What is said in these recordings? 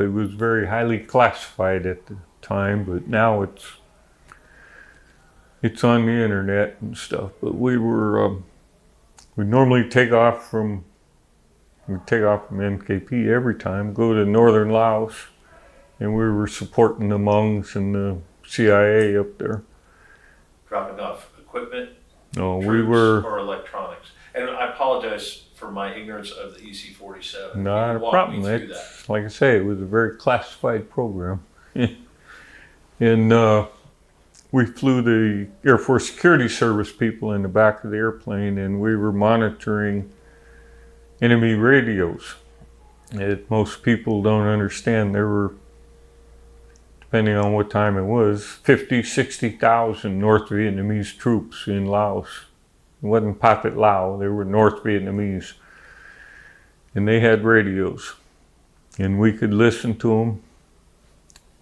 It was very highly classified at the time, but now it's on the internet and stuff. But we normally take off from NKP every time, go to northern Laos, and we were supporting the Hmongs and the CIA up there. Dropping off equipment, No, troops, we were or electronics. And I apologize for my ignorance of the EC-47. not a Walk problem. me through that. It's, like I say, it was a very classified program. And we flew the Air Force Security Service people in the back of the airplane, and we were monitoring enemy radios. Most people don't understand. There were, depending on what time it was, 50, 60,000 North Vietnamese troops in Laos. It wasn't Pathet Lao, they were North Vietnamese. And they had radios. And we could listen to them.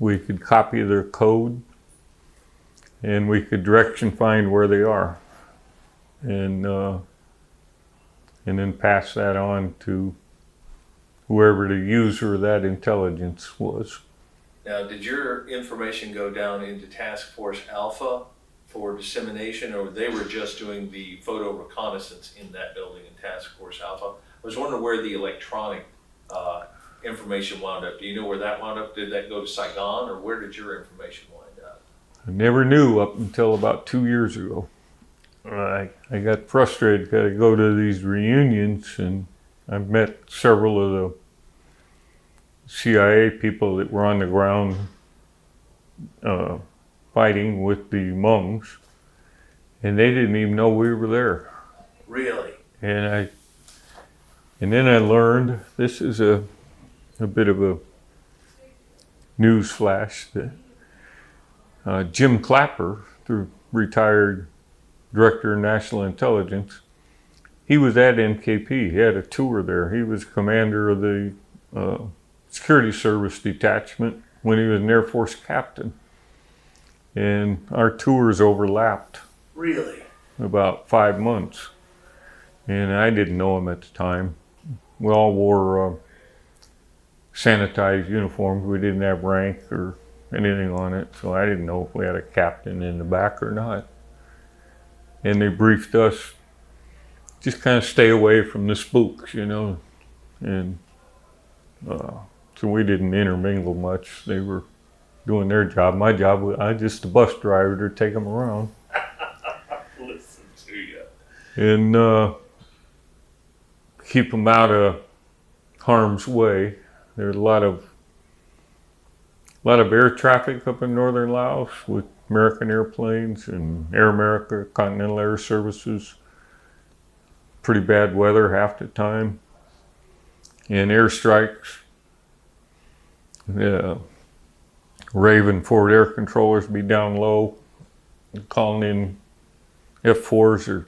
We could copy their code. And we could direction find where they are. And then pass that on to whoever the user of that intelligence was. Now, did your information go down into Task Force Alpha for dissemination, or they were just doing the photo reconnaissance in that building in Task Force Alpha? I was wondering where the electronic information wound up. Do you know where that wound up? Did that go to Saigon, or where did your information wind up? I never knew up until about 2 years ago. I got frustrated, got to go to these reunions, and I've met several of the CIA people that were on the ground fighting with the Hmongs, and they didn't even know we were there. Really? And then I learned, this is a bit of a news flash, that Jim Clapper, the retired Director of National Intelligence, he was at NKP. He had a tour there. He was commander of the Security Service detachment when he was an Air Force captain. And our tours overlapped. Really? About 5 months. And I didn't know him at the time. We all wore sanitized uniforms. We didn't have rank or anything on it, so I didn't know if we had a captain in the back or not. And they briefed us, just kind of stay away from the spooks, you know. And so we didn't intermingle much. They were doing their job. My job was, I was just a bus driver to take them around. Listen to you. And keep them out of harm's way. There's a lot of air traffic up in northern Laos with American airplanes and Air America, Continental Air Services. Pretty bad weather half the time. And airstrikes. Raven forward air controllers be down low, calling in F-4s are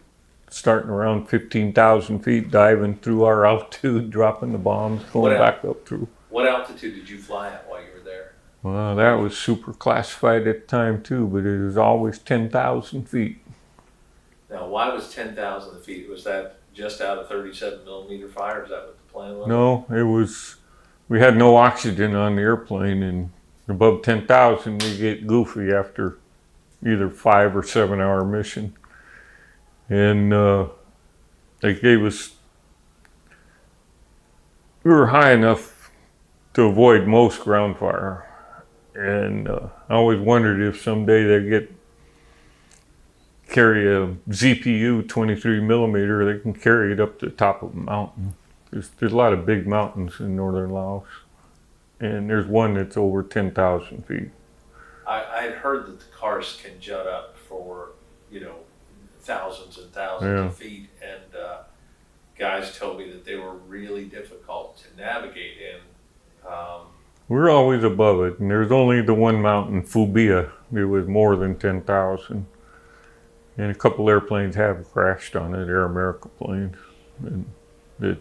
starting around 15,000 feet, diving through our altitude, dropping the bombs, going back up through. What altitude did you fly at while you were there? Well, that was super classified at the time too, but it was always 10,000 feet. Now, why was 10,000 feet? Was that just out of 37 millimeter fire? Is that what the plan was? No, it was, we had no oxygen on the airplane, and above 10,000 you get goofy after either 5 or 7 hour mission. And they gave us, we were high enough to avoid most ground fire. And I always wondered if someday they'd carry a ZPU 23 millimeter, they can carry it up to the top of a mountain. There's a lot of big mountains in northern Laos. And there's one that's over 10,000 feet. I had heard that the karst can jut up for, you know, thousands and thousands of feet, and guys told me that they were really difficult to navigate in. We're always above it, and there's only the one mountain, Phubia, it was more than 10,000. And a couple airplanes have crashed on it, Air America planes, and that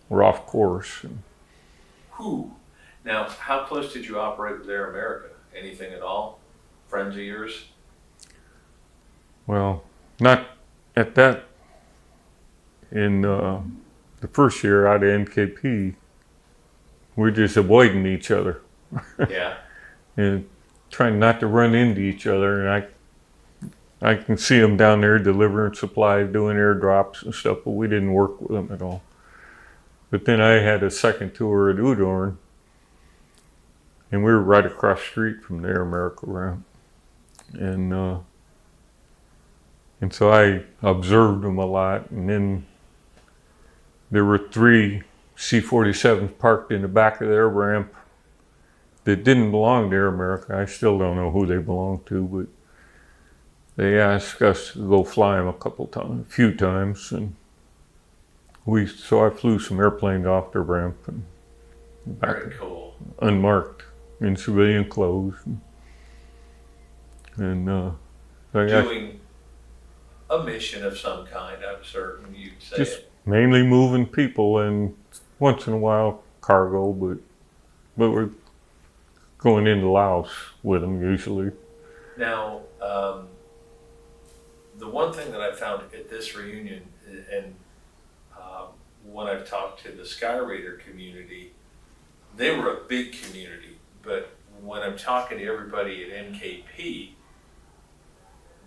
were off course. Whew. Now, how close did you operate with Air America? Anything at all? Friends of yours? Well, not at that. In the first year out of NKP, we're just avoiding each other Yeah. and trying not to run into each other. And I can see them down there delivering supplies, doing airdrops and stuff, but we didn't work with them at all. But then I had a second tour at Udorn, and we were right across the street from the Air America ramp. And so I observed them a lot. And then there were 3 C-47s parked in the back of their ramp that didn't belong to Air America. I still don't know who they belonged to, but they asked us to go fly them a few times, and so I flew some airplanes off their ramp and back. Very cool. Unmarked in civilian clothes, and Doing a mission of some kind, I'm certain you'd say. Just mainly moving people, and once in a while cargo, but we're going into Laos with them usually. Now, the one thing that I found at this reunion, and when I've talked to the Skyraider community, they were a big community, but when I'm talking to everybody at NKP,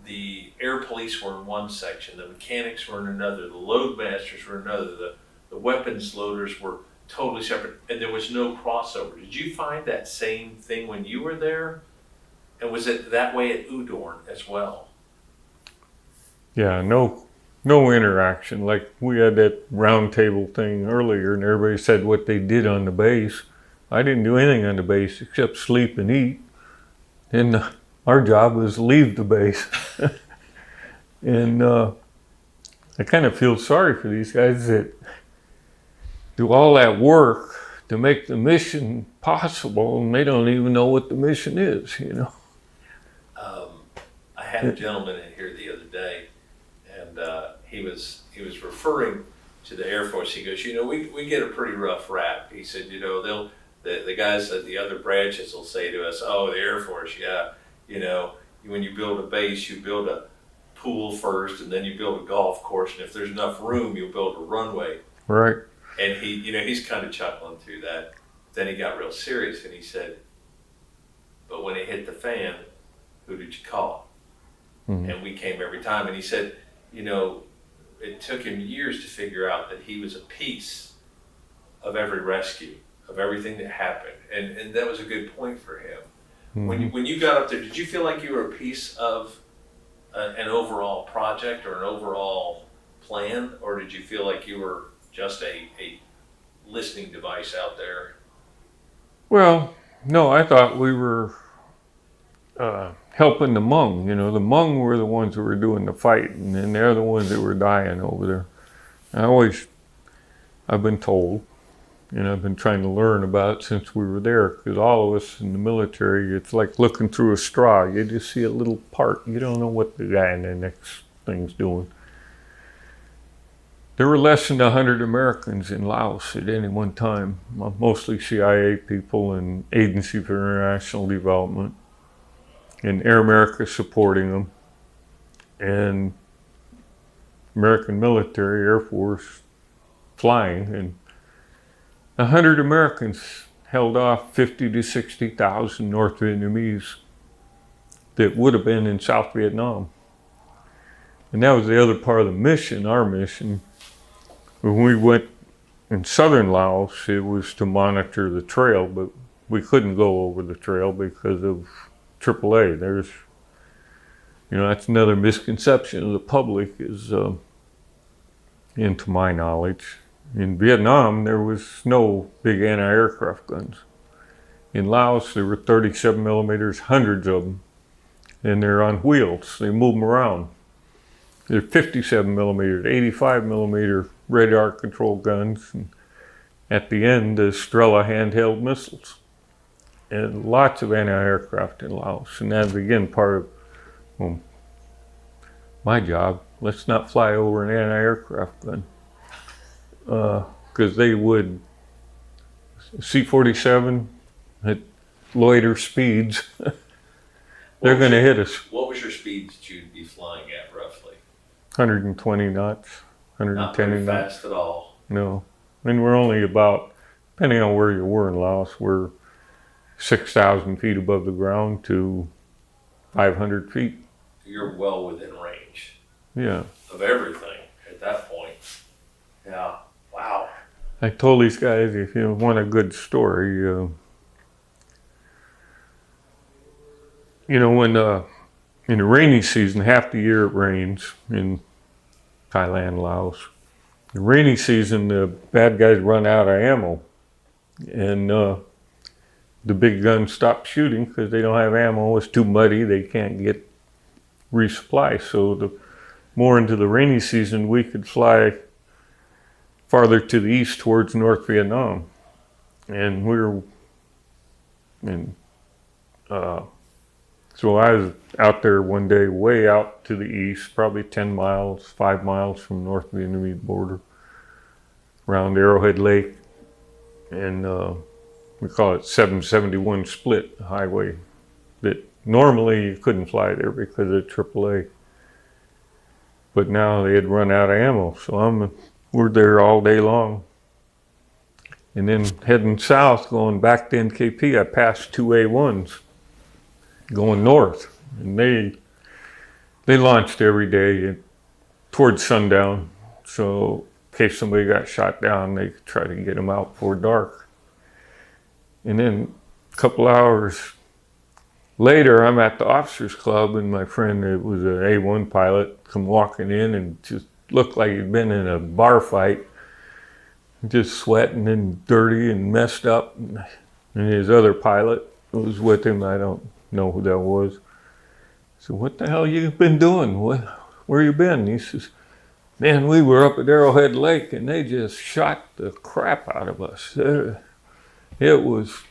the air police were in one section, the mechanics were in another, the load masters were in another, the weapons loaders were totally separate, and there was no crossover. Did you find that same thing when you were there? And was it that way at Udorn as well? Yeah, no interaction. Like we had that round table thing earlier, and everybody said what they did on the base. I didn't do anything on the base except sleep and eat. And our job was leave the base. And I kind of feel sorry for these guys that do all that work to make the mission possible, and they don't even know what the mission is, you know. I had a gentleman in here the other day, and he was referring to the Air Force. He goes, we get a pretty rough rap. He said, the guys at the other branches will say to us, oh, the Air Force, yeah, when you build a base, you build a pool first, and then you build a golf course, and if there's enough room, you'll build a runway. Right. And he's kind of chuckling through that. Then he got real serious, and he said, but when it hit the fan, who did you call? Mm-hmm. And we came every time. And he said, it took him years to figure out that he was a piece of every rescue, of everything that happened. And that was a good point for him. Mm-hmm. When you got up there, did you feel like you were a piece of an overall project or an overall plan? Or did you feel like you were just a listening device out there? Well, no, I thought we were helping the Hmong. The Hmong were the ones who were doing the fighting, and they're the ones that were dying over there. I've been told, and I've been trying to learn about it since we were there, because all of us in the military, it's like looking through a straw. You just see a little part. You don't know what the guy in the next thing's doing. There were less than 100 Americans in Laos at any one time, mostly CIA people and Agency for International Development, and Air America supporting them, and American military, Air Force flying, and 100 Americans held off 50 to 60,000 North Vietnamese that would have been in South Vietnam. And that was the other part of the mission, our mission. When we went in southern Laos, it was to monitor the trail, but we couldn't go over the trail because of AAA. There's, that's another misconception of the public is, into my knowledge. In Vietnam, there was no big anti-aircraft guns. In Laos, there were 37 millimeters, hundreds of them, and they're on wheels. They move them around. They're 57 millimeters, 85 millimeter radar control guns, and at the end, the Strela handheld missiles. And lots of anti-aircraft in Laos. And that's, again, part of my job. Let's not fly over an anti-aircraft gun. Because they would, C-47 at loiter speeds, they're going to hit us. What was your speed that you'd be flying at, roughly? 120 knots, 110 knots. Not very fast at all. No. And we're only about depending on where you were in Laos, we're 6,000 feet above the ground to 500 feet. You're well within range Yeah. of everything at that point. Yeah. Wow. I told these guys, if you want a good story, when in the rainy season, half the year it rains in Thailand, Laos. The rainy season, the bad guys run out of ammo, and the big guns stop shooting because they don't have ammo. It's too muddy. They can't get resupply. So the more into the rainy season, we could fly farther to the east towards North Vietnam, and we were in. So I was out there one day, way out to the east, probably 10 miles, 5 miles from North Vietnamese border, around Arrowhead Lake, and we call it 771 split highway that normally you couldn't fly there because of AAA. But now they had run out of ammo, so we're there all day long. And then heading south, going back to NKP, I passed two A1s going north, and they launched every day towards sundown, so in case somebody got shot down, they could try to get them out before dark. And then a couple hours later, I'm at the officers club, and my friend, it was an A1 pilot, come walking in and just looked like he'd been in a bar fight, just sweating and dirty and messed up. And his other pilot was with him. I don't know who that was. So, what the hell you been doing? Where you been? He says, man, we were up at Arrowhead Lake and they just shot the crap out of us. It was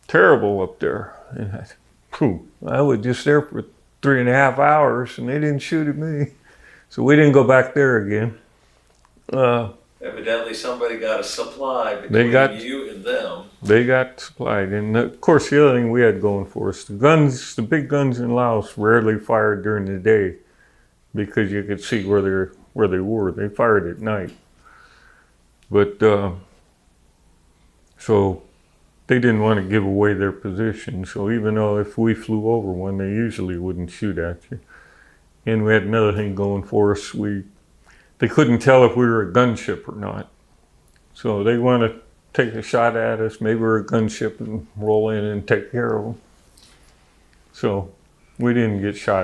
terrible up there. And I was just there for 3.5 hours and they didn't shoot at me. So we didn't go back there again. Evidently somebody got a supply between you and them. They got supplied. And of course the other thing we had going for us, the big guns in Laos rarely fired during the day because you could see where they were. They fired at night. But so they didn't want to give away their position. So even though if we flew over one, they usually wouldn't shoot at you. And we had another thing going for us. They couldn't tell if we were a gunship or not. So they want to take a shot at us. Maybe we're a gunship and roll in and take care of them. So we didn't get shot